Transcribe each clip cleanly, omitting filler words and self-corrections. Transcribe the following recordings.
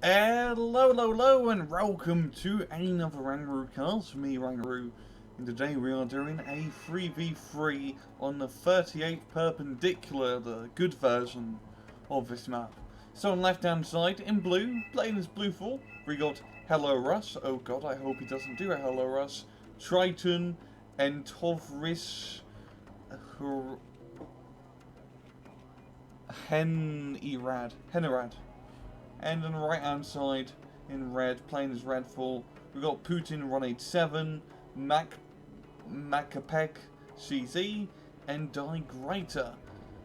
Hello, hello, hello, and welcome to another Rangaroo cast for me, Rangaroo. And today we are doing a 3v3 on the 38th perpendicular, the good version of this map. So on the left hand side, in blue, playing as Bluefall, we got Hello Russ. Oh god, I hope he doesn't do a Hello Russ. Triton, and Tovris Hennerad. And on the right hand side, in red, playing as Redfall, we've got Putin 187, Macapek CZ, and Die Greater.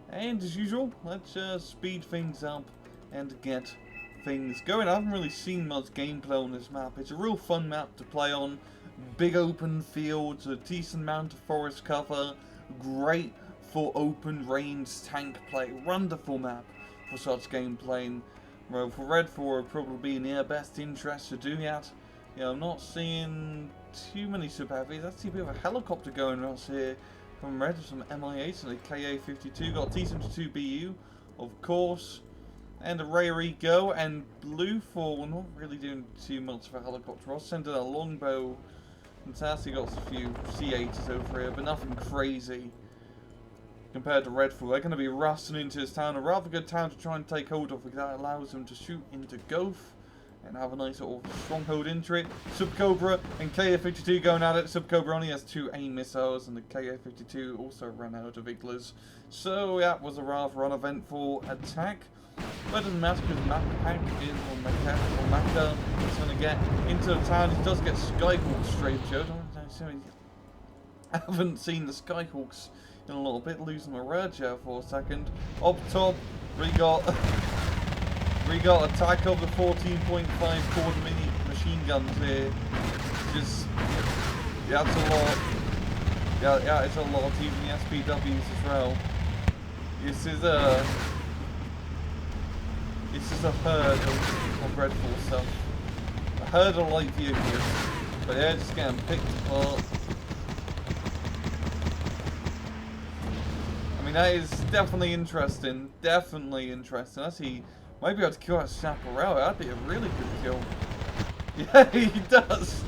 And as usual, let's speed things up and get things going. I haven't really seen much gameplay on this map. It's a real fun map to play on. Big open fields, a decent amount of forest cover, great for open range tank play. Wonderful map for such gameplay. Well, for Redfall, it would probably be in their best interest to do that. Yeah, I'm not seeing too many sub-heavies. I see a bit of a helicopter going across here from Red, some MI8 and a KA-52. Got a T-72 BU, of course, and a rare Ego, and Bluefall, not really doing too much for a helicopter. I'll send in a longbow. Fantastic, got a few C8s over here, but nothing crazy. Compared to Redfall, they're going to be rusting into this town. A rather good town to try and take hold of, because that allows them to shoot into Goth and have a nice little stronghold into it. Subcobra and KA-52 going at it. Subcobra only has 2 AIM missiles, and the KA-52 also ran out of Iglas. So that was a rather uneventful attack. But it doesn't matter, because Macpac or Macca is going to get into the town. He does get Skyhawks straight to it. I haven't seen the Skyhawks in a little bit, losing my rage here for a second. Up top, we got attack of the 14.5 quarter mini machine guns here. Just, yeah, it's a lot. Yeah, it's a lot. Even the SPWs as well. This is a herd of Redfall stuff. A herd of light vehicles, but they're just getting picked apart. That is definitely interesting. Definitely interesting. As he might be able to kill that Chaparral. That'd be a really good kill. Yeah, he does.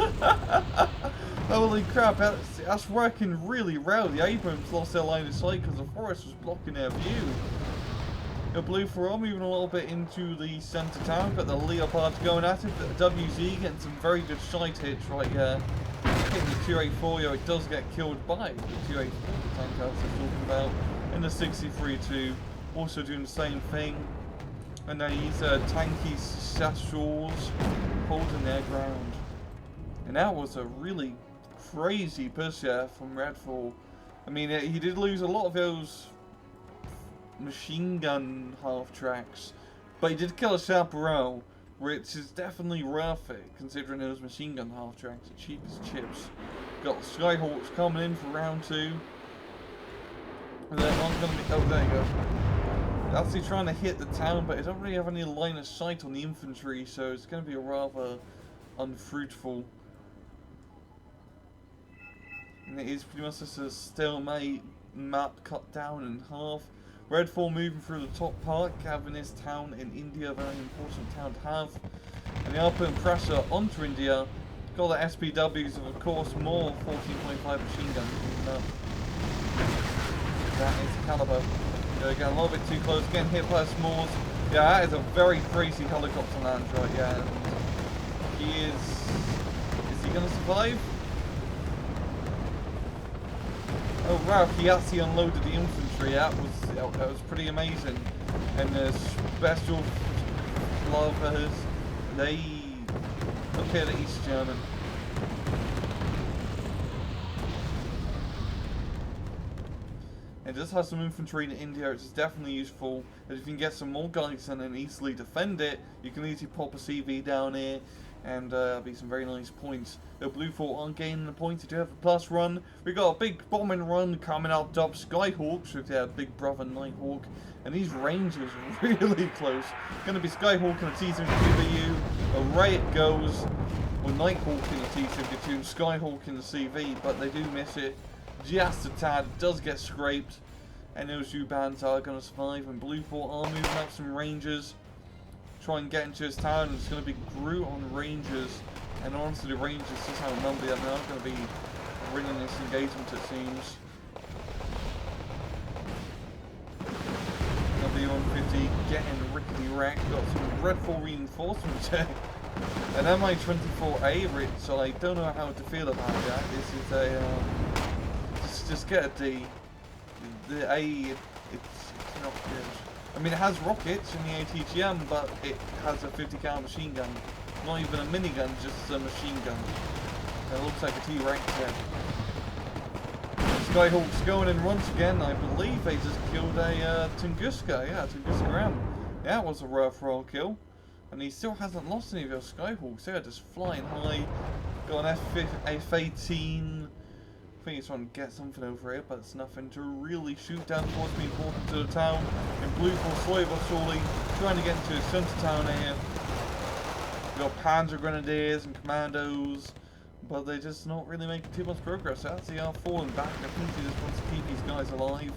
Holy crap, that's working really well. The Abrams lost their line of sight because the forest was blocking their view. The Bluefall moving a little bit into the centre town, but the Leopards going at it. The WZ getting some very good sight hits right here. Hitting the 284, yo, it does get killed by the 284 tank I was talking about. And the 63-2 also doing the same thing. And then these tanky Sastrals holding their ground. And that was a really crazy push there from Redfall. I mean, he did lose a lot of those machine gun half-tracks, but he did kill a Chaparral, which is definitely worth it, considering those machine gun half-tracks are cheap as chips. Got the Skyhawks coming in for round 2. And that one's going to be... oh, there you go. Actually trying to hit the town, but I don't really have any line of sight on the infantry, so it's going to be a rather unfruitful. And it is pretty much just a stalemate map cut down in half. Redfall moving through the top part, having this town in India, a very important town to have. And they are putting pressure onto India. Got the SPWs, of course, more 14.5 machine guns. That is caliber. Getting a little bit too close, getting hit by Smalls. Yeah, that is a very crazy helicopter land right, yeah. And he is he going to survive? Oh wow, he actually unloaded the infantry. That was pretty amazing. And the special lovers, they okay, the East German. It does have some infantry in India, which is definitely useful. If you can get some more guys and then easily defend it, you can easily pop a CV down here and be some very nice points. The Bluefall aren't gaining the points, they do have a plus run. We got a big bombing run coming out top Skyhawks with their big brother Nighthawk. And these ranges are really close. Going to be Skyhawk and a T-72BU. Away it goes. Well, Nighthawk in the T-72 and Skyhawk in the CV, but they do miss it. Just a tad, does get scraped, and those U-bands are going to survive, and Bluefall are moving up some ranges, try and get into his town. And it's going to be Groot on Rangers. And honestly, the Rangers just outnumbered. They're not going to be winning this engagement, it seems. W150 getting rickety wrecked. Got some dreadful reinforcements here. An Mi-24A, which I don't know how to feel about that. This is a just get a D. The A, it's not good. I mean, it has rockets in the ATGM, but it has a 50 cal machine gun. Not even a minigun, just a machine gun. It looks like a T-Rex here. Skyhawk's going in once again. I believe they just killed a Tunguska. Yeah, Tunguska Ram. Yeah, it was a worthwhile kill. And he still hasn't lost any of those Skyhawks. They're just flying high. Got an F-18. I think he's trying to get something over here, but it's nothing to really shoot down towards me, important to the town. And Blue Force slowly but surely trying to get into the centre town here. We've got Panzer Grenadiers and Commandos, but they're just not really making too much progress. As they are falling back, I think he just wants to keep these guys alive.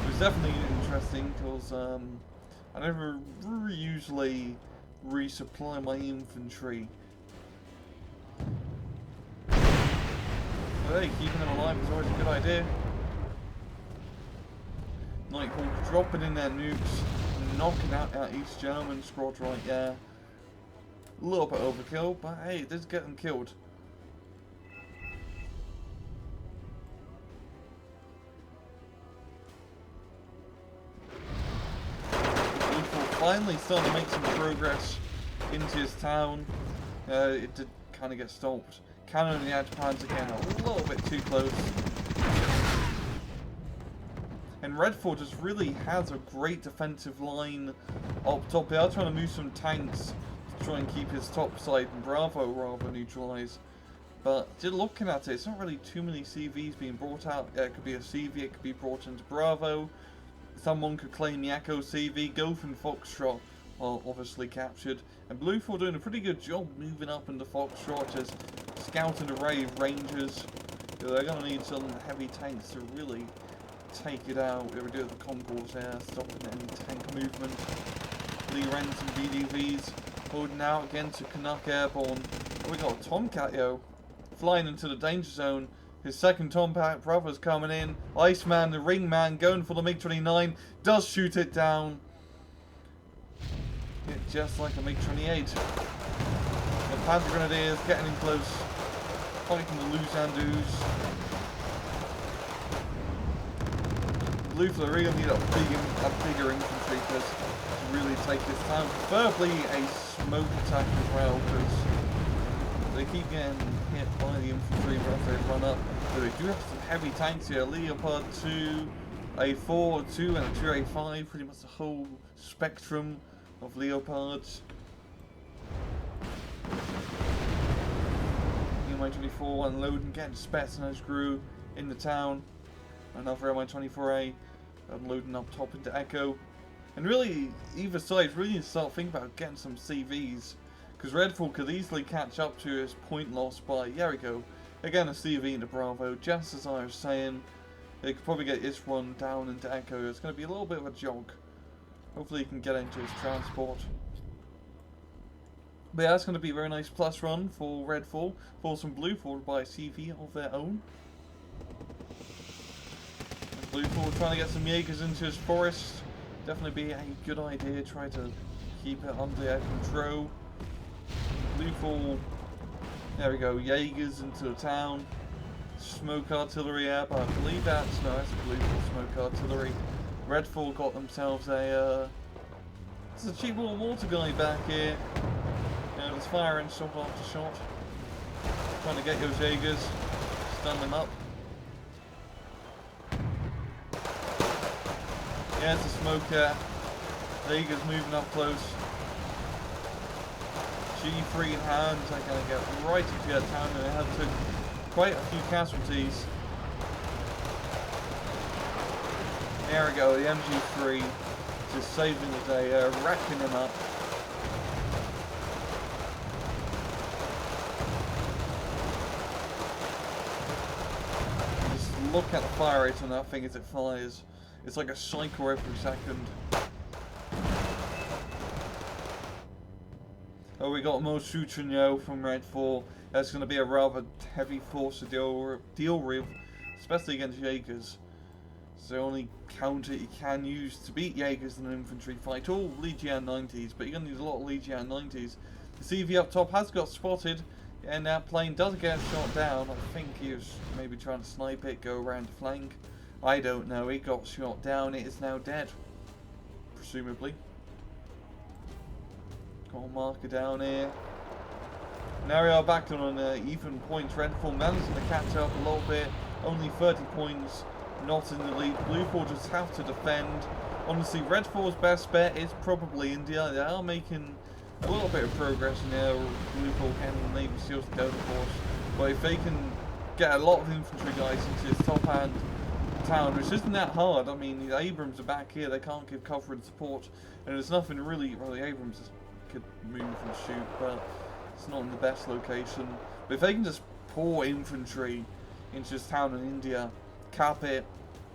It was definitely interesting because I never usually resupply my infantry. Hey, keeping them alive is always a good idea. Nighthawk dropping in their nukes, knocking out our East German squad right there. A little bit overkill, but hey, it does get them killed. Finally starting to make some progress into his town. It did kind of get stopped. Cannon in the Panzer again, a little bit too close. And Redford just really has a great defensive line up top. They are trying to move some tanks to try and keep his top side and Bravo rather neutralised. But just looking at it, it's not really too many CVs being brought out. Yeah, it could be a CV, it could be brought into Bravo. Someone could claim the Echo CV, Golf and Foxtrot are obviously captured. And Bluefield doing a pretty good job moving up into Foxtrot as scouting array of Rangers. They're going to need some heavy tanks to really take it out. They were doing the concourse there, stopping any tank movement. Lee Rents and BDVs holding out against a Canuck Airborne. Oh, we got a Tomcat, yo, flying into the danger zone. His second Tomcat brother's coming in. Iceman, the ring man, going for the MiG-29. Does shoot it down. Hit just like a MiG-28. The Panzer Grenadiers getting in close. Fighting the Lusandus. Blue for the real need a bigger infantry to really take this down. Preferably a smoke attack as well, because they keep getting hit by the infantry as they run up. So they do have some heavy tanks here. Leopard 2, A4, 2 and a 2A5, pretty much the whole spectrum of Leopards. Mi-24 unloading, getting Spetsnaz crew in the town. Another Mi-24A unloading up top into Echo. And really, either side really need to start thinking about getting some CVs. Because Redfall could easily catch up to his point loss by, there we go, again a CV into Bravo, just as I was saying. They could probably get this one down into Echo. It's going to be a little bit of a jog. Hopefully he can get into his transport. But yeah, that's going to be a very nice plus run for Redfall. For some Bluefall by a CV of their own. Bluefall trying to get some Jaegers into his forest. Definitely be a good idea. Try to keep it under their control. Bluefall, there we go, Jaegers into the town. Smoke artillery up, I believe that's Bluefall smoke artillery. Redfall got themselves a, it's a cheap little water guy back here. And it's firing shot after shot. Trying to get those Jaegers, stun them up. Yeah, it's a smoker. Jaegers moving up close. G3 in hand, they're going to get right into that town, and they had took quite a few casualties. There we go, the MG3 just saving the day, wrecking him up. Just look at the fire rate on that thing as it fires. It's like a cycle every second. Oh, we got more Shooter from Red 4. That's going to be a rather heavy force to deal with, especially against Jaegers. It's the only counter you can use to beat Jaegers in an infantry fight. All Legion 90s, but you're going to need a lot of Legion 90s. The CV up top has got spotted, and that plane does get shot down. I think he was maybe trying to snipe it, go around the flank. I don't know. It got shot down. It is now dead, presumably. Got a marker down here. Now we are back on even points. Red 4 managing to catch up a little bit. Only 30 points. Not in the lead. Blue 4 just have to defend. Honestly, Red 4's best bet is probably India. They are making a little bit of progress in there. Blue 4 can maybe steal the Delta Force. But if they can get a lot of infantry guys into this top hand town, which isn't that hard. I mean, the Abrams are back here. They can't give cover and support. And there's nothing really Abrams could move and shoot, but it's not in the best location. But if they can just pour infantry into this town in India, cap it,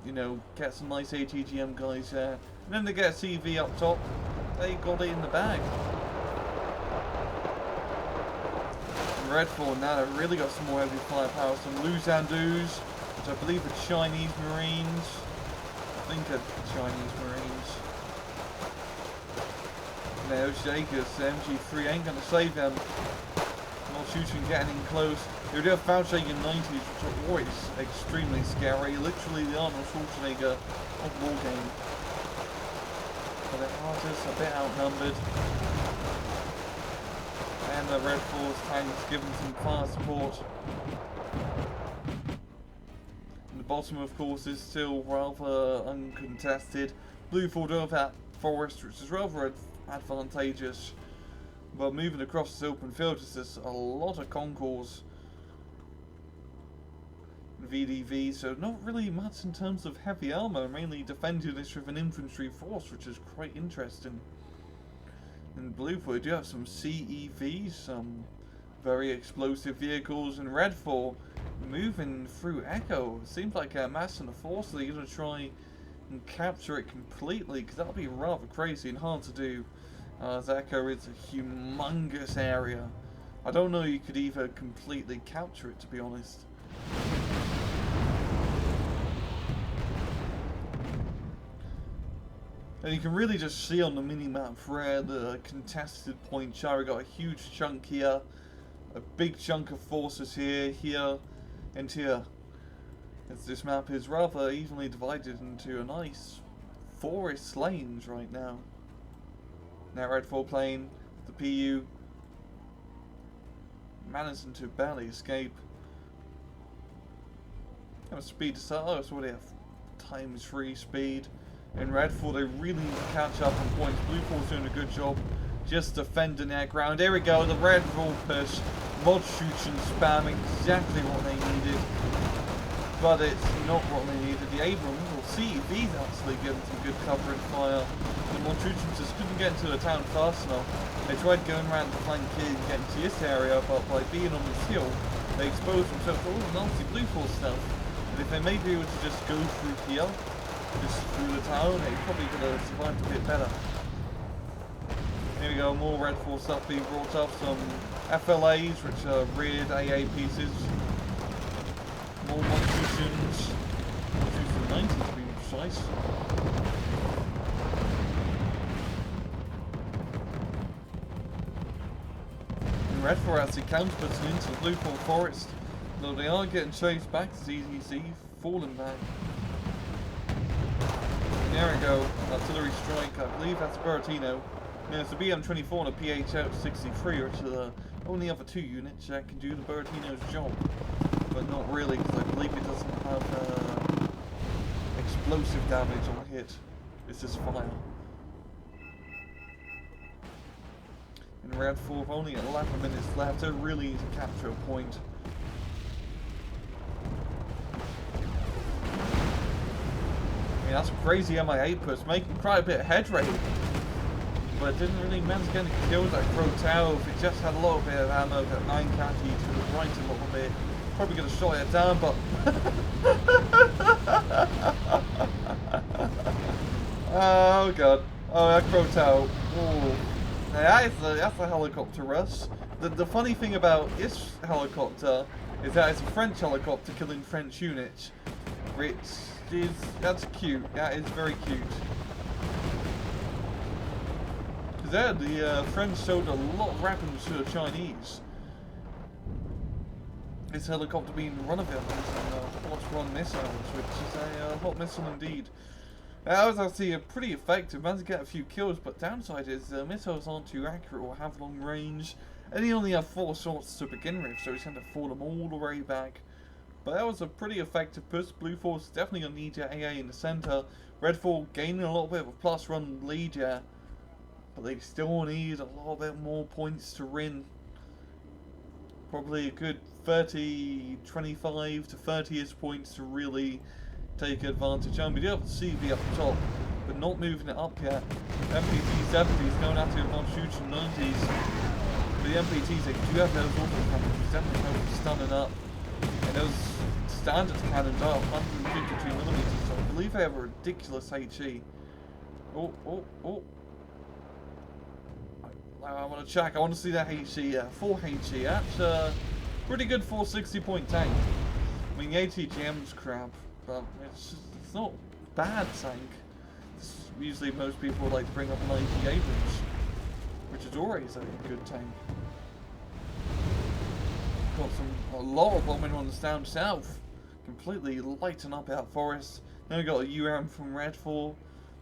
you know, get some nice ATGM guys there, and then they get a CV up top, they got it in the bag. And Red 4 now have really got some more heavy firepower, some Luzandus, which I believe are Chinese Marines. I think are Chinese Marines. Now Jaegers, the MG3 ain't gonna save them. Not shooting, getting in close. They do have Faustjager 90s, which are always extremely scary. Literally the Arnold Schwarzenegger of Wargame. But the artists a bit outnumbered. And the Red 4's tanks giving some fire support. And the bottom, of course, is still rather uncontested. Blue 4 do have that forest, which is rather advantageous. But moving across this open field, there's a lot of concours. VDV, so not really much in terms of heavy armor, mainly defending this with an infantry force, which is quite interesting. In Blue 4, we do have some CEVs, some very explosive vehicles, and Red 4 moving through Echo. Seems like a mass and a force, so they're going to try and capture it completely, because that'll be rather crazy and hard to do, as Echo is a humongous area. I don't know you could either completely capture it, to be honest. And you can really just see on the mini-map where the contested points are. We got a huge chunk here, a big chunk of forces here, and here. As this map is rather evenly divided into a nice forest lanes right now. Now Red 4 plane, the PU, managing to barely escape. Have a speed to start. Oh, so what do they have? ×3 speed. In Red 4, they really need to catch up on points. Blue 4's doing a good job just defending their ground. Here we go, the Red 4 push. Mod shooting spam, exactly what they needed. But it's not what they needed. The Abrams, or CEV's actually getting some good cover and fire. The mod shooting just couldn't get into the town fast enough. They tried going around the flank here and getting to this area, but by being on this hill, they exposed themselves to all the nasty Blue 4 stuff. And if they may be able to just go through here, just through the town, they probably could have survived a bit better. Here we go, more Red 4 stuff being brought up, some FLAs, which are reared AA pieces. More Montutions, 90 to be precise. And Red 4 actually counterputs into the Blue 4 forest, though they are getting chased back to ZZC, falling back. There we go, artillery strike, I believe that's Bertino. Now it's a BM-24 and a PH-63, which are the only other two units that can do the Bertino's job. But not really, because I believe it doesn't have explosive damage on hit. It's just fire. And Red 4 with only 11 minutes left, they really need to capture a point. That's a crazy MI8 push, making quite a bit of head rate. But it didn't really manage to get any kills like Crow Tower. If it just had a little bit of ammo, got 9 catty to the right a little bit, probably could have shot it down, but... oh god. Oh, that Crow Tower. Oh. That's a helicopter rush. The funny thing about this helicopter is that it's a French helicopter killing French units, which is, that's cute. That is very cute. Because there, the French showed a lot of weapons to the Chinese. This helicopter being run of it on some hot-run missiles, which is a hot missile indeed. That was actually pretty effective, managed to get a few kills, but downside is the missiles aren't too accurate or have long range, and he only had 4 shots to begin with, so he's had to fall them all the way back. But that was a pretty effective push. Blue Force definitely going to need your AA in the centre. Red 4 gaining a little bit of a plus run lead, yeah, but they still need a little bit more points to win. Probably a good 25 to 30ish points to really take advantage. And we do have the CV up top, but not moving it up yet. MPT 70s going after him on shooting 90s. But the MPTs, they do have those auto cannons, which definitely help stunning up. And those standard cannons are 152mm, so I believe they have a ridiculous HE. Oh. I want to check, I want to see that HE, 4 HE, that's pretty good 460 point tank. I mean, the ATGM's crap, but it's not a bad tank. Usually most people like to bring up an AT Abrams, which is always a good tank. Got a lot of bombing runs down south, completely lighting up our forest. Then we got a UM from Red 4,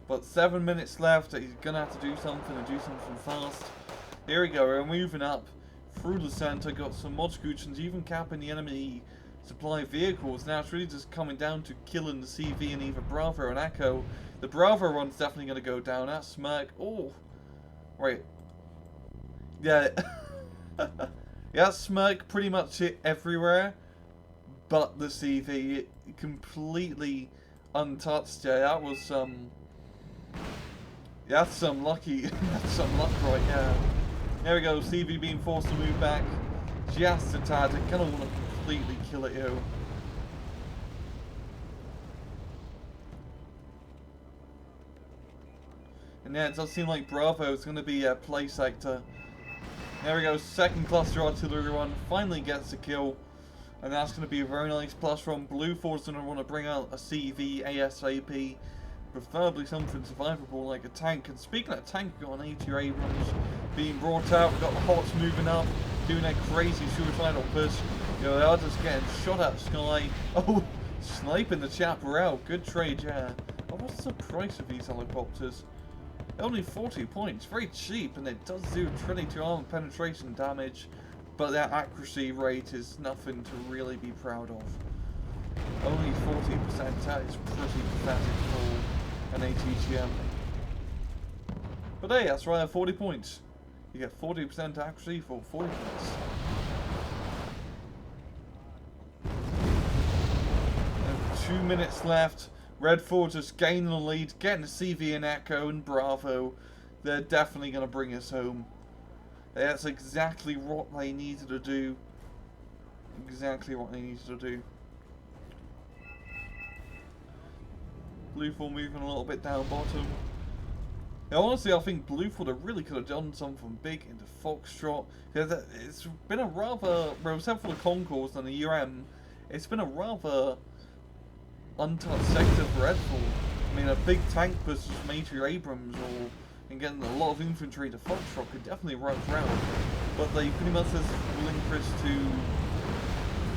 but 7 minutes left. He's gonna have to do something and do something fast. Here we go, we're moving up through the centre, got some mod scoochins, even capping the enemy supply vehicles. Now it's really just coming down to killing the CV and either Bravo and Echo. The Bravo one's definitely going to go down. That Smirk, oh, wait, yeah, yeah, Smirk pretty much hit everywhere, but the CV, it completely untouched. Yeah, that was that's some lucky, that's some luck right there. There we go, CV being forced to move back just a tad. I kind of want to completely kill it, yo. And yeah, it does seem like Bravo is going to be a play sector. There we go, second cluster artillery run, finally gets a kill. And that's going to be a very nice plus run. Blue Force going to want to bring out a CV ASAP. Preferably something survivable like a tank. And speaking of tank, we've got an AT Abrams being brought out. We've got the Hots moving up, doing that crazy suicidal push. You know, they are just getting shot at sky. Oh, sniping the chapper out. Good trade, yeah. Oh, what's the price of these helicopters? Only 40 points. Very cheap, and it does do 22 armor penetration damage. But their accuracy rate is nothing to really be proud of. Only 40%. That is pretty pathetic for an ATGM. But hey, that's right, 40 points. You get 40% accuracy for 40 points. And 2 minutes left. Red 4 just gaining the lead, getting the CV and Echo and Bravo. They're definitely going to bring us home. That's exactly what they needed to do. Exactly what they needed to do. Blue 4 moving a little bit down bottom. Now, honestly, I think Blue 4 really could have done something big into Foxtrot. It's been a rather, well, except for the Concourse and the UM, it's been a rather untouched sector for Red 4. I mean, a big tank versus Major Abrams and getting a lot of infantry to Foxtrot could definitely work around. But they pretty much just relinquished to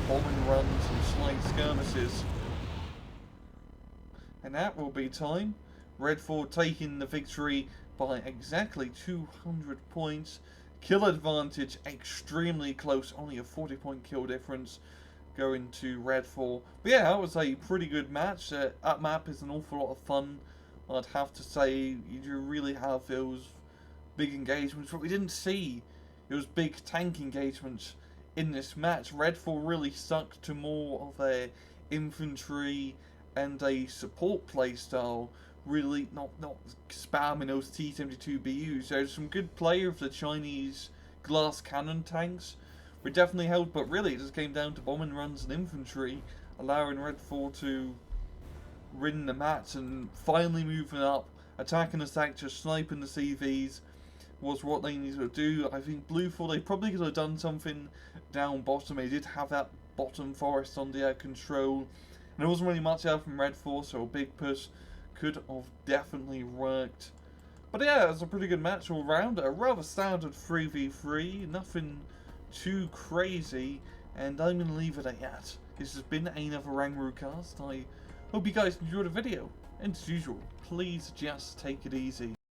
bombing runs and slight skirmishes. And that will be time. Red 4 taking the victory by exactly 200 points. Kill advantage extremely close, only a 40-point kill difference going to Red 4. But yeah, that was a pretty good match. That map is an awful lot of fun, I'd have to say. You really have those big engagements, but we didn't see those big tank engagements in this match. Red 4 really stuck to more of a infantry and a support playstyle, really not spamming those T-72BUs. There's some good play of the Chinese glass cannon tanks. We definitely held, but really it just came down to bombing runs and infantry, allowing Red 4 to win the match and finally moving up, attacking the sector, sniping the CVs, was what they needed to do. I think Blue 4, they probably could have done something down bottom. They did have that bottom forest on their control. And there wasn't really much out from Red 4, so a big push could have definitely worked. But yeah, it was a pretty good match all round. A rather standard 3v3, nothing too crazy. And I'm going to leave it at that. This has been another Rangru cast. I hope you guys enjoyed the video. And as usual, please just take it easy.